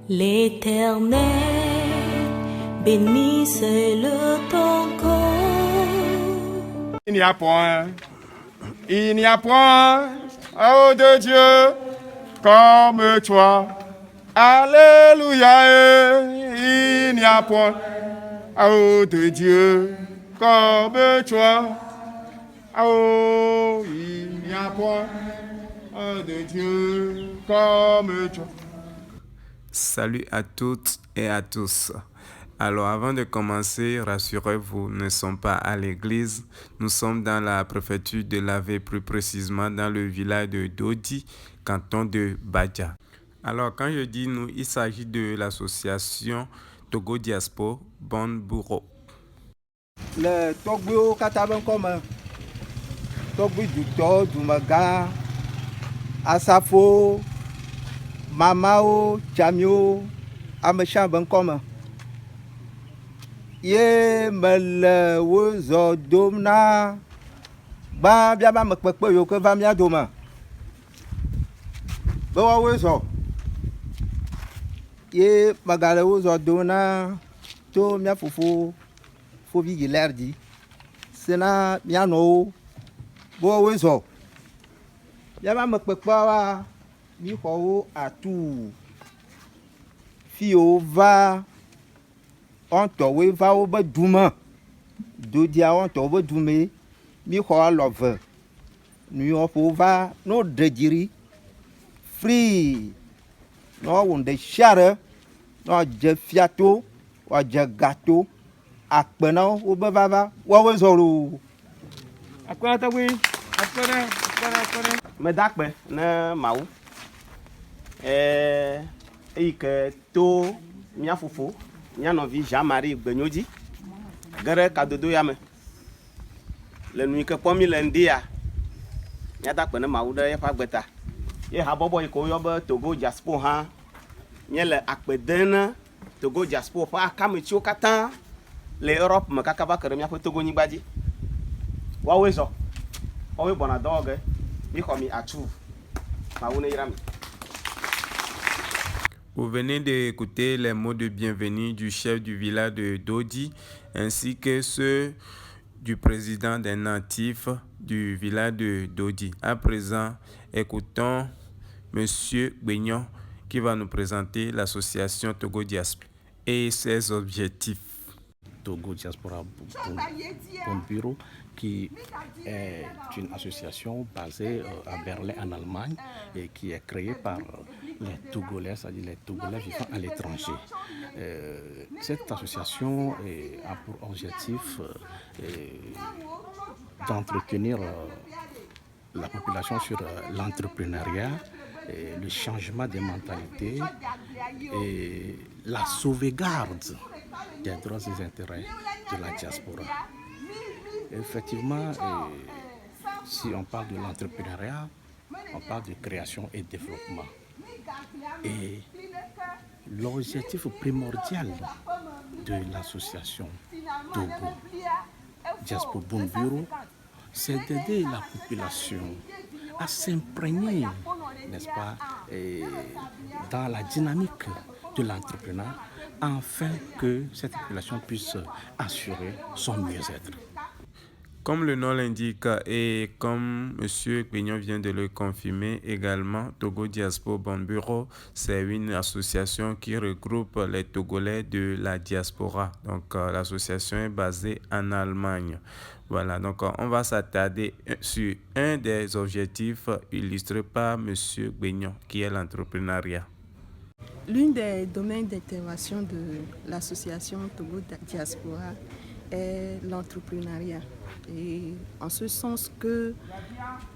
L'Éternel bénisse le ton corps. Il n'y a point, oh de Dieu, comme toi. Alléluia, il n'y a point, oh de Dieu, comme toi. Oh, il n'y a point, oh de Dieu, comme toi. Salut à toutes et à tous. Alors avant de commencer, rassurez-vous, nous ne sommes pas à l'église, nous sommes dans la préfecture de l'Ave, plus précisément dans le village de Dodi, canton de Badja. Alors quand je dis nous, il s'agit de l'association Togo Diaspora Bon Bureau. Le Togo Kataban comme Togo du To, du Maga, Asafo, Mamao, Chamio, Amechan Bankoma. Ye me wuzo domna ba bia ba me kpekpe yo ke va mia dome be wa wuzo ye magale wuzo domna to mia fufu fo bi gilerdi sena mia no bo wuzo bia ba me kpekpe wa mi ho atu fi o va on towe va au beduma do dia on towe dume mi ho love nu yo po va no dejiri free no wonde share no je fiato wa je gato apena o be baba wo we zoro Akwa ta wi, akwa me dakpe ne mawu ike to mia fufu mia novi Jean-Marie Gbenyodi gere kadodo ya me le nu ike kpomi le ndia mia dakpe ne mawu de ye fa gbeta ye ha bobo iko yo be Togo Diaspora ha nye le akpedene Togo Diaspora fa kametio kata le Europe me kaka ba kere mia fa Togo nyigbaji wa wezo o we bona doge mi komi atu mawu ne yirami. Vous venez d'écouter les mots de bienvenue du chef du village de Dodi ainsi que ceux du président des natifs du village de Dodi. À présent, écoutons Monsieur Gbenyon qui va nous présenter l'association Togo Diaspora et ses objectifs. Togo Diaspora Bon Bureau, qui est une association basée à Berlin en Allemagne et qui est créée par les Togolais, c'est-à-dire les Togolais vivant à l'étranger. Cette association a pour objectif d'entretenir la population sur l'entrepreneuriat, le changement des mentalités et la sauvegarde des droits et des intérêts de la diaspora. Effectivement, si on parle de l'entrepreneuriat, on parle de création et développement. Et l'objectif primordial de l'association Togo Diaspora Bon Bureau, c'est d'aider la population à s'imprégner, n'est-ce pas, dans la dynamique de l'entrepreneuriat, afin que cette population puisse assurer son mieux-être. Comme le nom l'indique et comme M. Gbenyon vient de le confirmer également, Togo Diaspora Bon Bureau, c'est une association qui regroupe les Togolais de la diaspora. Donc l'association est basée en Allemagne. Voilà, donc on va s'attarder sur un des objectifs illustrés par M. Gbenyon, qui est l'entrepreneuriat. L'un des domaines d'intervention de l'association Togo Diaspora est l'entrepreneuriat. Et en ce sens que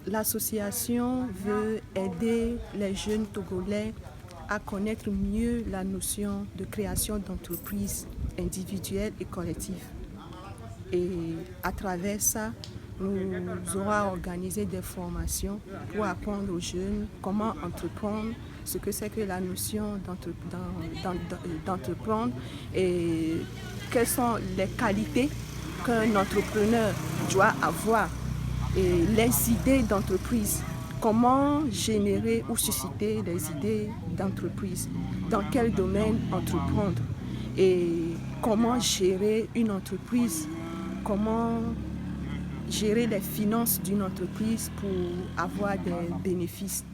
l'association veut aider les jeunes Togolais à connaître mieux la notion de création d'entreprises individuelles et collectives. Et à travers ça, nous aurons organisé des formations pour apprendre aux jeunes comment entreprendre, ce que c'est que la notion d'entreprendre et quelles sont les qualités qu'un entrepreneur doit avoir et les idées d'entreprise comment générer ou susciter des idées d'entreprise, dans quel domaine entreprendre et comment gérer une entreprise, comment gérer les finances d'une entreprise pour avoir des bénéfices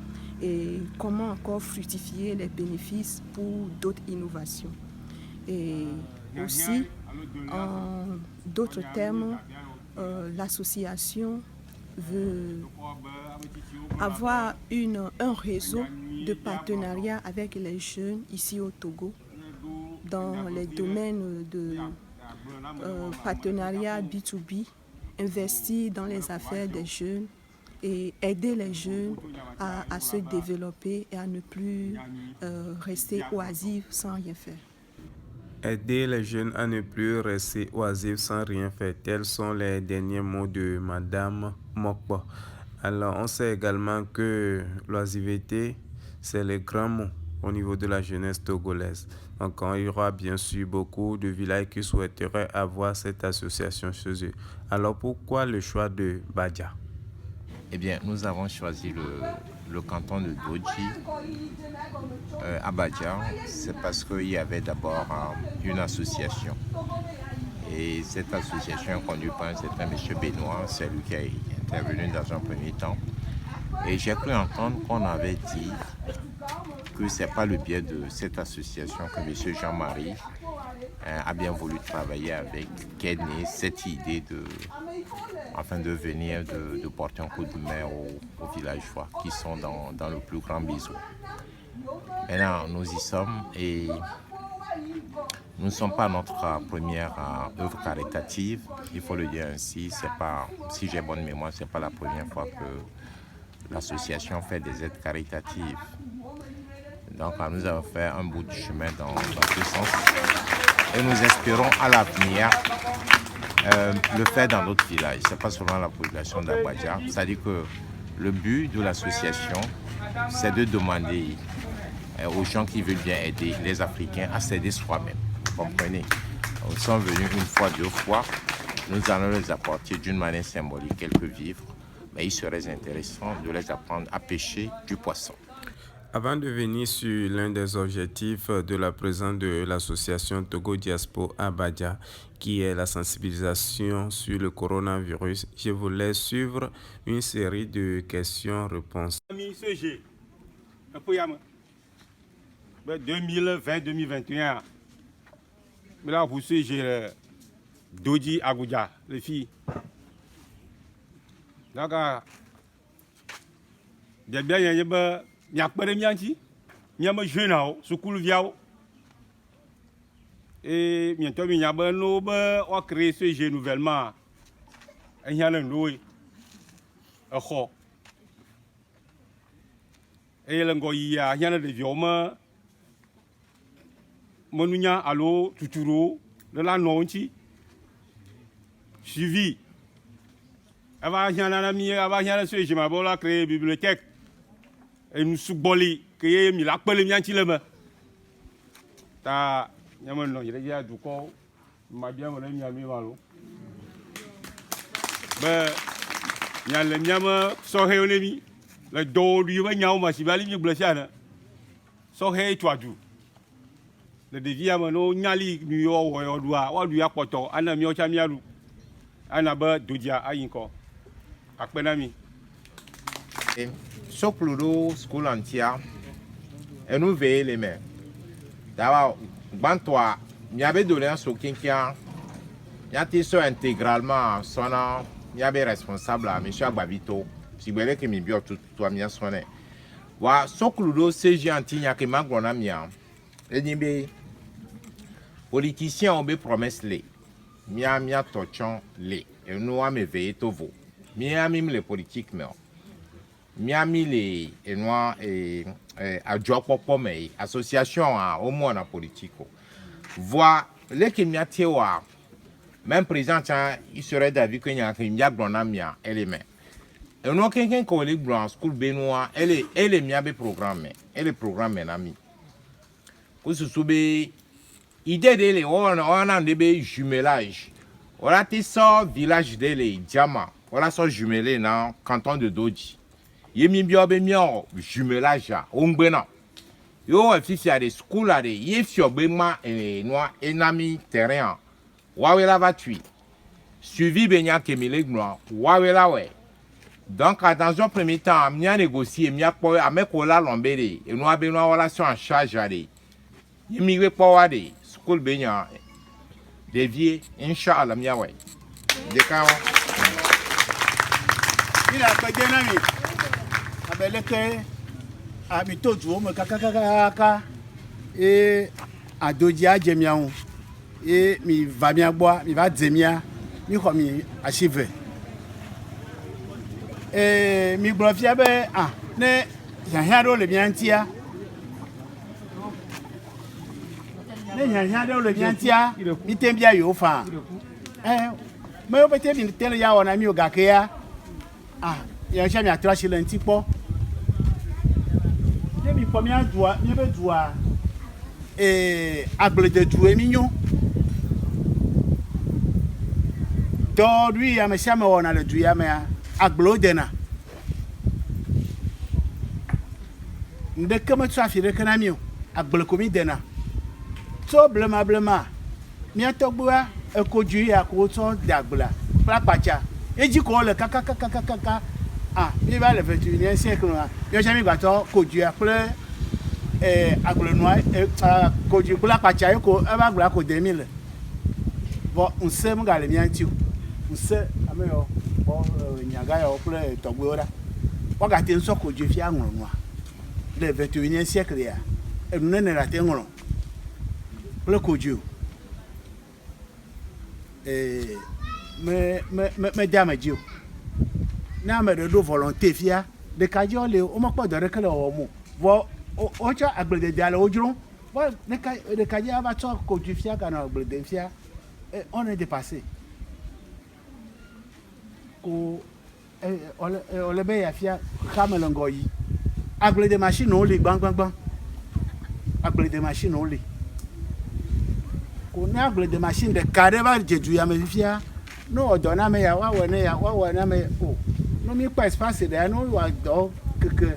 et comment encore fructifier les bénéfices pour d'autres innovations. Et aussi, en d'autres termes, l'association veut avoir un réseau de partenariat avec les jeunes ici au Togo dans les domaines de partenariat B2B, investir dans les affaires des jeunes et aider les jeunes à se développer et à ne plus rester oisifs sans rien faire. Aider les jeunes à ne plus rester oisifs sans rien faire. Tels sont les derniers mots de Madame Mokpo. Alors, on sait également que l'oisiveté, c'est le grand mot au niveau de la jeunesse togolaise. Donc, il y aura bien sûr beaucoup de villages qui souhaiteraient avoir cette association chez eux. Alors, pourquoi le choix de Badja? Eh bien, nous avons choisi le canton de Dodji à Badja. C'est parce qu'il y avait d'abord une association. Et cette association est conduite par un certain M. Benoît, c'est lui qui est intervenu dans un premier temps. Et j'ai cru entendre qu'on avait dit que ce n'est pas le biais de cette association que M. Jean-Marie a bien voulu travailler avec, qu'est née cette idée de venir de porter un coup de main aux villageois qui sont dans le plus grand bisou. Maintenant, nous y sommes et nous ne sommes pas notre première œuvre caritative, il faut le dire ainsi. C'est pas, si j'ai bonne mémoire, ce n'est pas la première fois que l'association fait des aides caritatives. Donc nous avons fait un bout de chemin dans ce sens et nous espérons à l'avenir le faire dans d'autres villages. Ce n'est pas seulement la population d'Abadja, c'est-à-dire que le but de l'association, c'est de demander aux gens qui veulent bien aider les Africains à s'aider soi-même. Vous comprenez? Ils sont venus une fois, deux fois. Nous allons les apporter d'une manière symbolique quelques vivres. Mais il serait intéressant de les apprendre à pêcher du poisson. Avant de venir sur l'un des objectifs de la présence de l'association Togo Diaspo à Badja, qui est la sensibilisation sur le coronavirus, je voulais suivre une série de questions-réponses. 2020-2021, mais là vous savez, j'ai Dodji Abuja, les filles. Donc, il y a bien, il y a pas de mianti, il y a un jeune sous coule viao. Et bientôt, il y a un nouveau, on a créé ce jeu nouvellement. Il y a un nouveau, et il y a des vieux. Monunya allo tuturo de la nonti suivi avant mi avant ce je m'a créé bibliothèque et nous souboli créé mi la pele mianti le ma ta nyama no il y a du ko ma bien mo mi ami walo be nyale nyama so he onemi le do du ba nyaw ma si bali mi blessana so he twaju le défi à mon nyali New York ou du apoto ana mi ocha mialu ana ba dodia ayinko akpenami Sokludo school antia et nous veillons les mains. D'abord, bantoa, mi avait donné un sokinkia, mi a été intégralement sonnant, mi avait responsable à monsieur Agbabito, si vous voulez que mi bio tout toi mi a sonné. Wa Sokludo CG antia que ma grona mia. Et nibe politiciens ont des promesses les mia tochon les et nous a me veillé tovo mia mime les politiques mais mia mi les et noirs et à jopopo mais association au moins en politique voir les qui mia tewa même président il serait d'avis que mia grona mia élément et nous quelqu'un qui est blanc school benoît elle est mia be programme elle est programme nami que ce soit idée de les on a des jumelages. On a des sortes village de les diamants. On a sorti jumelé dans le canton de Dodji. Yemi biobe mio jumelage ongbena. Yo fifia de school a de yefio bema noa enami terrain. Wawela va tui. Suivi benya kemile gnoa. Wawela we. Donc dans un premier temps, mia négocier mia po amekola lombere et noa benoa relation en charge a de. Yemi we power de school benya dévié inshallah mia we. Dekawa. Ila kwa jenami. Abeleke mi to me kaka et adoji ajemiaun et mi va bien boire mi va zemia mi ko mi achieve mi blofia be ne yan do le bien tia ne yan do le bien tia mi tembia yo fa me yo pete mi tele ya ona mi o gake ya yan sha mi atrashi le ntipo mi premier doigt mi be doigt agble de doué mignon to lui ya me chama ona le douya me agble dena nde kama trafi de kana mi agble ko mi dena so blema mi atogboa e ko ju ya ko so dagbla papacha eji ko le kaka mi va le 21e siècle là yo jamais gbato koju après agble noir koju kula pacha yo ko e ba gba ko 2000 bon on sait mo gale mi anti on sait ameyo nyaga yo après togbo ora wakati nso koju fi anwon noir le 21e siècle ya e nu ne la te nwon le koju me damage na me de do volonté fia de kajo le o mo podo re kele o mu vo o cha agbede diale ojurun vo de kajo aba to ko ju fia kana agbede fia on est dépassé ko ole be ya fia kamelo ngoyi agbede machine o le gbangban agbede machine o le ko na agbede machine de kare ba jeju ya me fia no odo na me ya wa na me o no mi pa espace de no wa do keke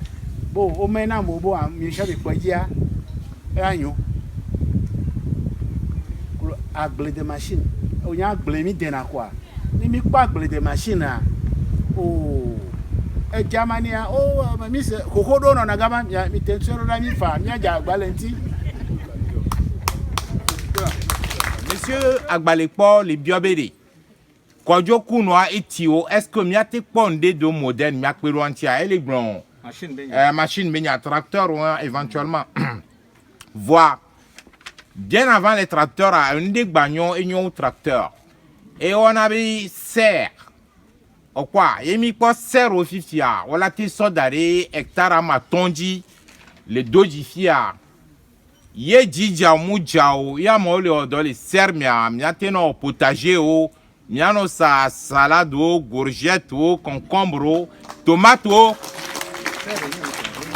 bo o me na mo bo mi se be pojia anyo agble de machine o nya agble mi de na kwa ni mi pa agble de machine a o e Germany a o mi se kokodo no na gaba mi tensoro na mi fa mi aja agbalenti Monsieur Agbalepo le biobede Kojo kunwa etio est-ce que miate ponde do moderne miakpero antia ele blon machine benya tracteur ou éventuellement voir bien avant les tracteurs à un des bagnon et un tracteur et on avait serre au quoi et mi pas serre au fifia voilà te sodare hectare à matonji le doji fia ye dija mujao ya mo le odo le serre miate no potager o miano sa salade o courgette o concombre o tomate o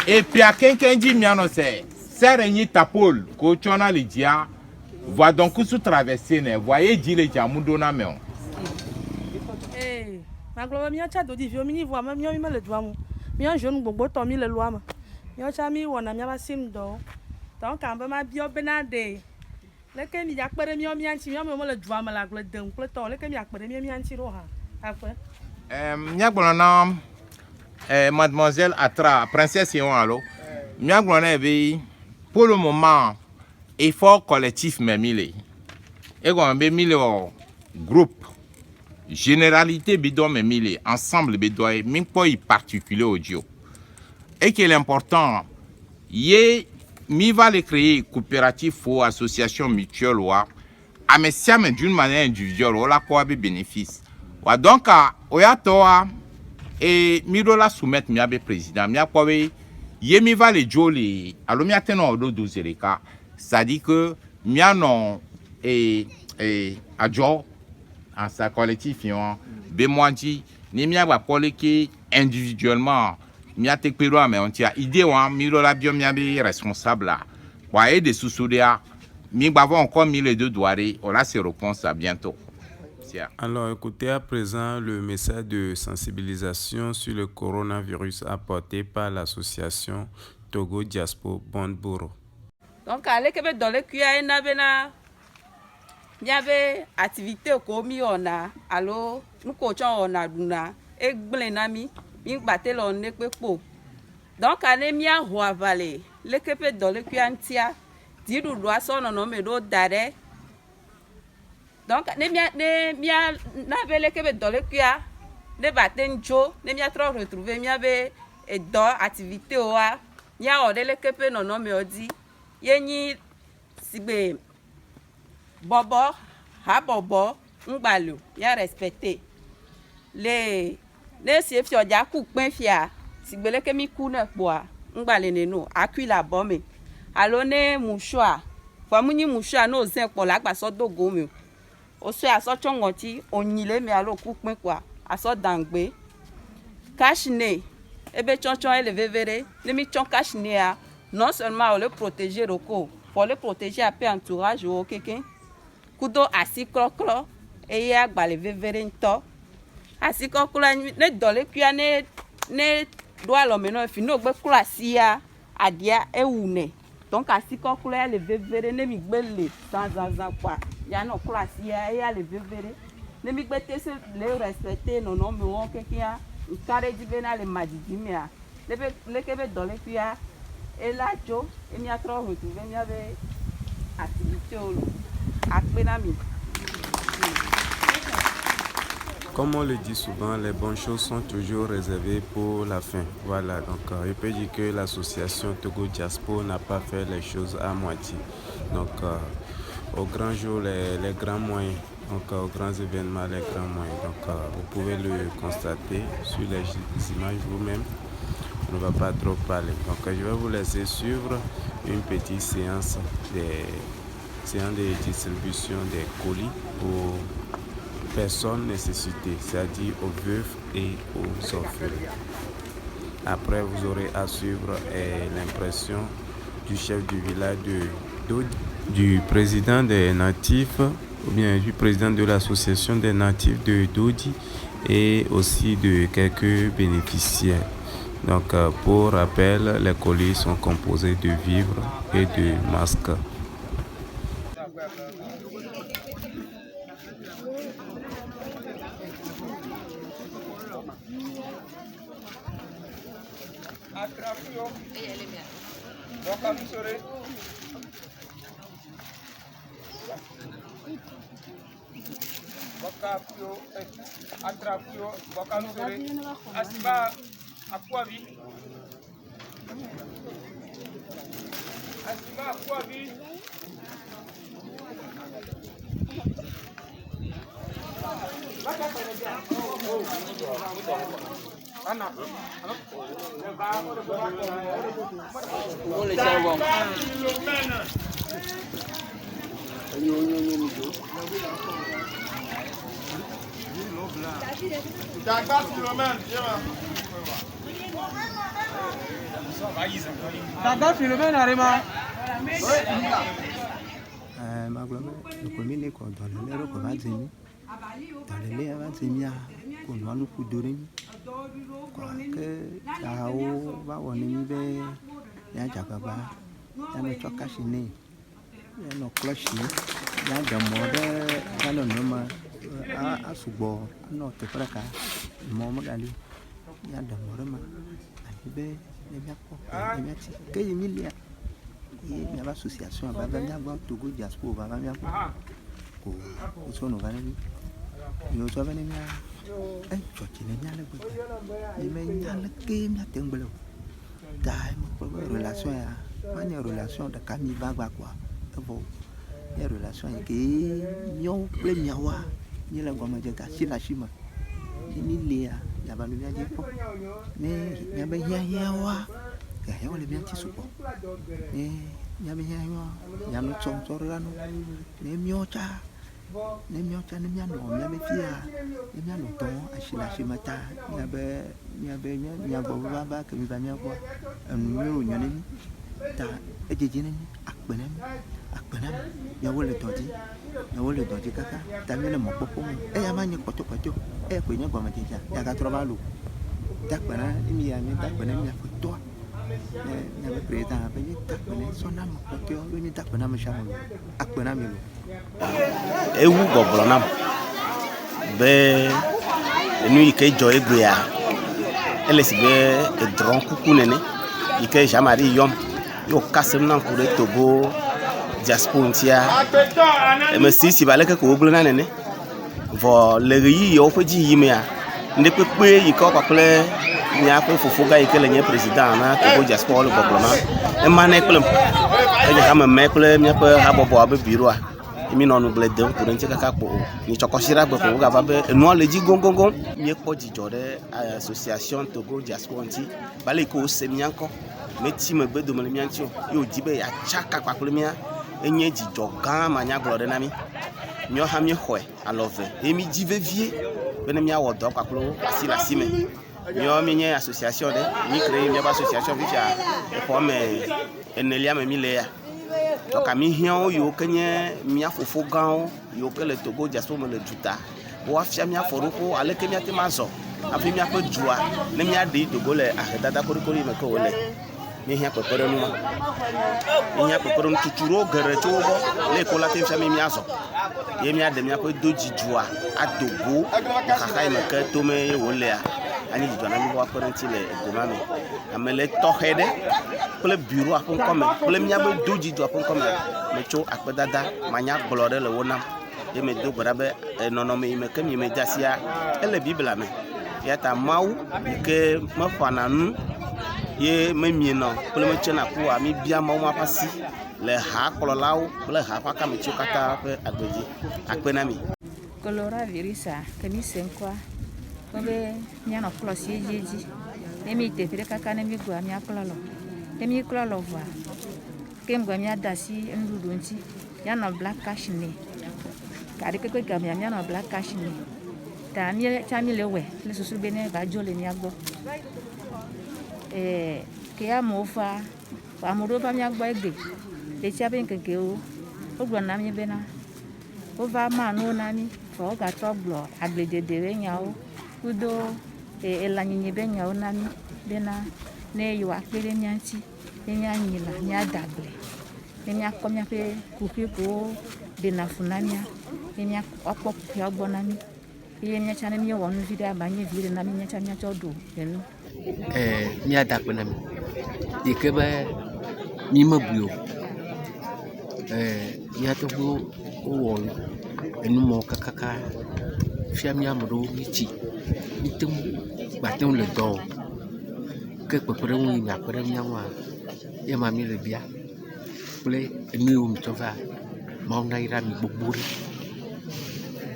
et puis à quelqu'un dit miano c'est serre ni tapol ko chona le dia voit donc sous traverser ne voyez dit le jamundo na me ma globa mi acha do di vi mi ni voit ma mi le doa mu mi an jeune gbogbo to mi le loa ma mi acha mi wona mi aba sim do donc an ba ma bio benade le ke mi yakpere mi anti mi mo le doa ma la glo dem kle to le ke mi yakpere mi anti ro ha akwe Miagbona mademoiselle Atra princesse yon allo miagbona be pour le moment effort collectif memile et gon be mille groupe généralité bidon memile ensemble bedoy min po y particulier audio et que l'important y mi va le créer coopérative ou association mutuelle ou à mais d'une manière individuelle ou la quoi be bénéfice wa donc oya toa et mi do la soumettre mi abe président mi akwawe ye mi va le joli alo mi ateno do dozereka ça dit que mi anon et adjo en sa collectif yon be moanti ni mi aba poleki individuellement mi atekpero mais on tia idée wa mi do la bio mi abe responsable là wa et de sous-soudia mi bavons encore 1002 douaré on la se réponse à bientôt. bénéficiaires. Alors, écoutez à présent le message de sensibilisation sur le coronavirus apporté par l'association Togo Diaspo Bondboro. Donc, allez que dans le cuir, il y avait activité comme on a, alors nous coachons on a duna et blenami, il battait l'on n'est pas pour. Donc, allez mia roi valet, le que dans le cuir antia, dit du doigt son nom mais d'autres d'arrêt. Donc, ne mia n'avait le que dans le cuir, ne battait un jour, ne mia trop retrouvé, mia avait dans activité oa, mia ordé le que non nom mais dit, yeni sibe. Bobo, ha bobo, ngbalu, ya respecté. Les si fi oja ku pen fia, si gbele ke mi ku na poa, ngbale nenu, akui la bombe. Alo ne mouchoir. Fo muni mouchoir no zen po la gba so dogo mi. O so aso chongoti, onile mi alo ku pen kwa, aso dangbe. Kashne, ebe chonchon elevevere, ne mi chon kashne a, non seulement le protéger roko, faut le protéger à peu entourage ou quelqu'un. Kudo asi krokro eye agbale vevere nto asi krokro ne dole kuya ne do alo me no fi no gbe kro asia adia ewune donc asi krokro ya le vevere ne mi gbe le zanzan kwa ya no kro asia ya le vevere ne mi gbe tese le respecter no no me won kekia nkare di bena le madidi mi a le kebe dole kuya elajo emi atro hotu emi ave activité olo. Comme on le dit souvent, les bonnes choses sont toujours réservées pour la fin. Voilà, donc je peux dire que l'association Togo Diaspo n'a pas fait les choses à moitié. Donc au grand jour, les grands moyens, donc aux grands événements, les grands moyens. Donc vous pouvez le constater sur les images vous-même. On ne va pas trop parler. Donc je vais vous laisser suivre une petite séance de distribution des colis aux personnes nécessitées, c'est-à-dire aux veufs et aux orphelins. Après, vous aurez à suivre l'impression du chef du village de Dodi, du président des natifs, ou bien du président de l'association des natifs de Dodi et aussi de quelques bénéficiaires. Donc, pour rappel, les colis sont composés de vivres et de masques. Association Togo Diaspo relation de Camille Bagba quoi. Des relations qui mieux plaignent ni la gomme de Gassi la chima. Ni Léa, il y a pas le bien dit pour. Mais il y a bien yawa. Il y a le bien qui soupe. Mais il y a bien yawa. Il y a notre son sorano. Mais miocha. Ne miocha ne mia no, mia me fia. Ne mia no ton achila chimata. Il y a baba que mi va mia quoi. Un numéro nyonemi. Ta ejejene akbenem akpena miawo le dɔdzi kaka ta mi le mɔkpɔkpɔ me eya ma nye kpɔtɔkpɔtɔ eya koe nye gɔmedzedzea yagatrɔ va lo dakpena mi ya mi dakpena miaƒe tɔa miaƒe président be mi dakpena sɔna me kpɔtɔa be mi dakpena me sia me lo akpena mi lo. Ewu gbɔgblɔ nam be enu yi ke dzɔ egbea ele si be edrɔ̃ kuku nene yi ke Jean-Marie yɔm yo kasem na ŋku ɖe Togo diaspora ŋutia eme si va leke ko wogblẽna nene vɔ le ɣeyiɣiwo ƒe dziyimea ŋɖekpekpe yi ke kpakple miaƒe fofo gã yi ke le nye président na Togo diaspora le gbɔgblɔma ema nɛ kplem enye hame mɛ kple miaƒe habɔbɔ abe biroa mi nɔ nugble dem ku ɖe ŋuti kaka kpo ni tsɔkɔsi ɖa gbe ko wogava be enua le dzi goŋgoŋgoŋ miekpɔ dzidzɔ ɖe association Togo diaspora ŋuti va le yi ke wose mia ŋkɔ meti megbe dome le mia ŋuti o ye wòdi be yeatsaka kpakple mia enye dzidzɔ gã manyagblɔ ɖe na mi míawo hã míexɔe alɔ ve eye mi dzi vevie be ne míawɔ dɔ kpakple wo asi le asi me míawo mienye association ɖe mi kree míaƒe association fifia exɔ me enelia me mi le ya tɔka mi hiãwo yiwo ke nye mía fofo gãwo yiwo ke le Togo diaspora me le duta wo afia mía afɔɖoƒo aleke míate ma zɔ hafi míaƒe dua ne míaɖi Togo le ahedada kolikoli me ke wòle mi hiã kpekpeɖeŋu ma mi hiã kpekpeɖeŋu tutuɖewo geɖe tso wo gbɔ le ko la te fia mi míazɔ ye míaɖe míaƒe dodzi-dua ado go xaxa yi me ke tome ye wòlea anyi dzidzɔ na mi be woakpe ɖe ŋuti le egoma me ame le tɔxɛ ɖe kple bureau ƒe ŋkɔme kple míabe dodzi-dua ƒe ŋkɔme metso akpedada manyagblɔ ɖe le wo nam ye medo gbe ɖa be nɔnɔme yi me ke mi me de asia ele Biblia me ya ta Mawu yi ke meƒãna nu ye memienɔ kple metsena kua mi bia Mawu ma ƒe asi le hakplɔlawo kple ha ƒe akametsiwo katã ƒe agbedzi akpe na mi. Kolora virisa ke mi se ŋkɔa be mianɔ kplɔ si edzi ne mi teƒe ɖe kaka ne mi goa miakplɔ lɔ ne mi klɔ lɔ vɔa ke ŋgɔ miada asi nuɖuɖu ŋuti mianɔ bla cash nɛ kaɖi kpekpe gamea mianɔ bla cash nɛ ta mi tsa mi le wɛ le susu be ne va dzo le mia gbɔ ke amewo fa ame ɖewo va mia gbɔ egbe le tsia be ŋkekewo wogblɔ na mi bena wova ma nuwo na mi vɔ wogatrɔ gblɔ agbledede be nyawo kudo elãnyinyi be nyawo na mi bena ne yewoakpe ɖe mia ŋuti ne mianyi la miada agble ne miakpɔ miaƒe kuƒe ko ɖena fu na mia ne miakpɔ kuƒeawo gbɔ na mi eye miatsa ne miewɔ nu vi ɖe aba nye vi ɖe na mi miatsa miatsɔ ɖo enu. Miada akpe na mi yi ke be mi mebui o mia tɔgbuiwo wowɔ enumɔ kakaka fia mi ame ɖewo mi tsi gbate ŋu le dɔ o ke kpekpeɖeŋu yi miakpe ɖe mia ŋua ye ma mi le bia kple enu yiwo mi tsɔ va Mawu na yra mi gbogbo ɖe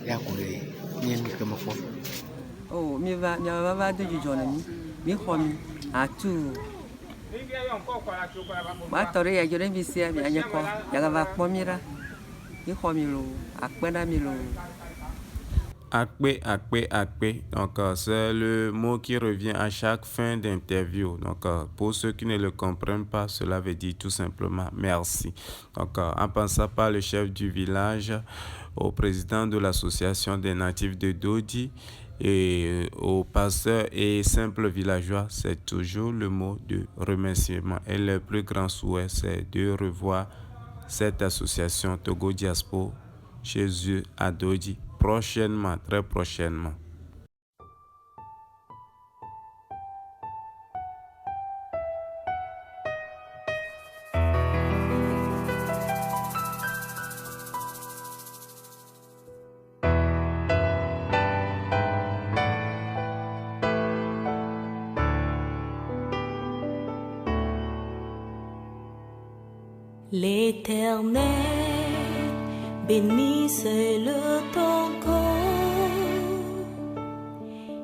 ya ko le mie mi ke me fɔ. Oh, miava do dzidzɔ le mi xɔ mi atu matɔ ɖe yadzɔ ɖe mi sia mianye kɔ yagava kpɔ mi ɖa mi xɔ mi lo akpe na mi lo. Akpé. Donc, c'est le mot qui revient à chaque fin d'interview. Donc, pour ceux qui ne le comprennent pas, cela veut dire tout simplement merci. Donc, en passant par le chef du village, au président de l'association des natifs de Dodji et aux pasteurs et simples villageois, c'est toujours le mot de remerciement. Et le plus grand souhait, c'est de revoir cette association Togo Diaspora chez eux à Dodji. Prochainement, très prochainement. L'Éternel bénisse le Togo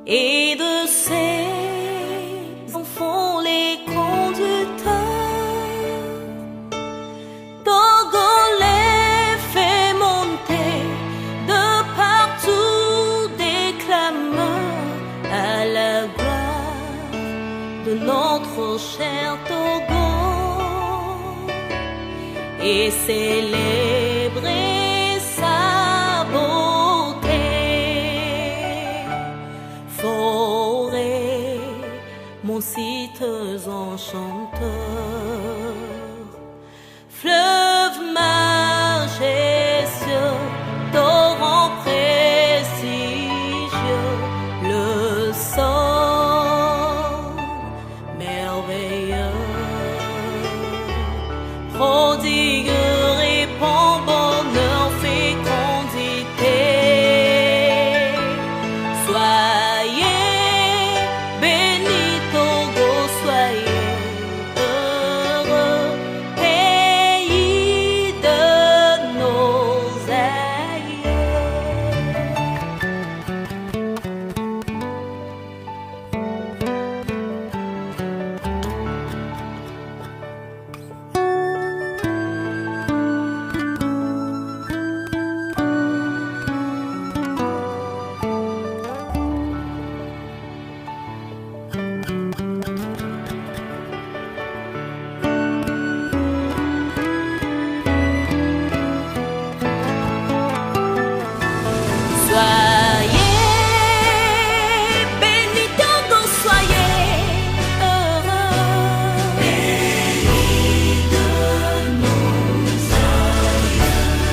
et de ses enfants les conducteurs. Togolais fait monter de partout des clameurs à la gloire de notre cher Togo. et célébrer sa beauté. Forêt, mon site enchanteur, fleuve majestueux, torrent prestigieux, le sol merveilleux, prodigue répand bonheur, fécondité. Soyez bénis Togo, soyez heureux, pays de nos aïeux. Soyez bénis Togo, soyez heureux, pays de nos aïeux.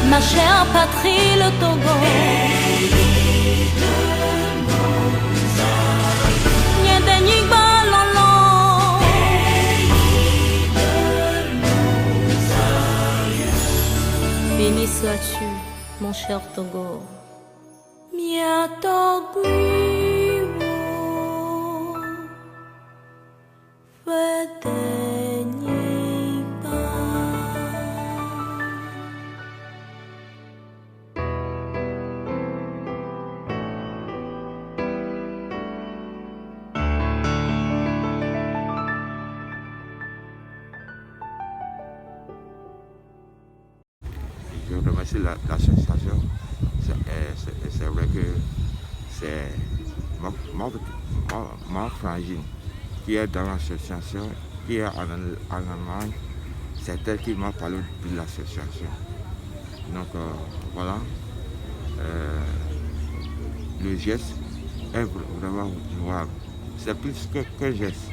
Ma chère patrie, le Togo, pays de nos aïeux. Nyedenyigba lolo, pays de nos aïeux. Béni sois-tu, mon cher Togo. Miatogwiwo Wedenyigba. Je remercie l'association. C'est vrai que c'est ma frangine qui est dans l'association, qui est en Allemagne. C'est elle qui m'a parlé de l'association. Donc voilà, le geste est vraiment louable. C'est plus qu'un geste,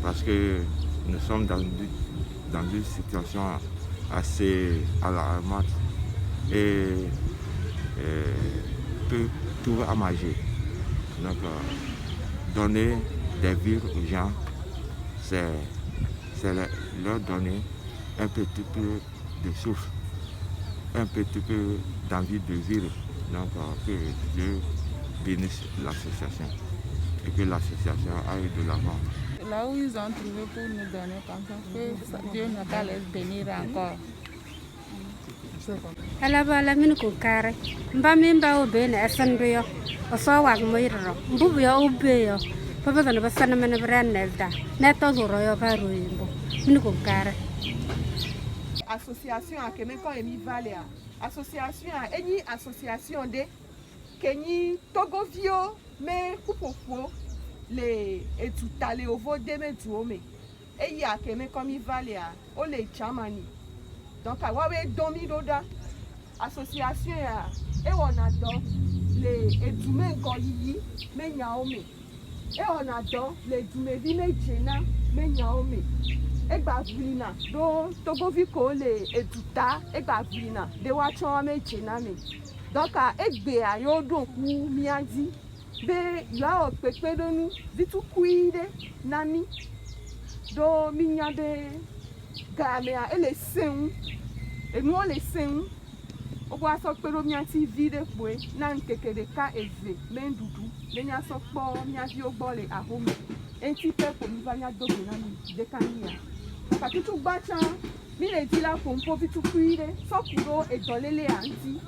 parce que nous sommes dans une situation assez alarmante et peu trouver à manger. Donc donner des vivres aux gens, c'est leur donner un petit peu de souffle, un petit peu d'envie de vivre. Donc que Dieu bénisse l'association et que l'association aille de l'avant. Là où ils ont trouvé pour nous donner comme ça, que Dieu n'a qu'à les bénir encore. Alabala min ko kare mba min ba obe na esan be yo oso wa moiro mbu yo obe yo papa na ba sana men bran nelda na to zoro yo ba ro yimbo min ko kare association a keme ko emi valea association a eni association de keni togovio me kupofo le etutale ovo de me tuome eyi a keme ko mi valea o le chamani. Donc, à Wawe Domidoda, association et on adore les Edoumen Goyi, mais Yaome. Et on adore les Doumevi, mais Jena, mais Yaome. Et Bavlina, donc Togoviko, les Eduta, et Bavlina, de Wachon, mais Jena. Donc, à Egbea, Yodo, ou Miadi, be Yao Pepe de nous, Vitu Kuide, Nami, do Mignade. Gamea et les seins et nous les seins au bois so pero mianti vide foué nan keke de ka eve men dudu le nya so po nya vi ogbole a home enti pe ko mi vanya do na mi de kania ka tutu gba chan mi le di la pompo bitu kuire so kuro e dolele anti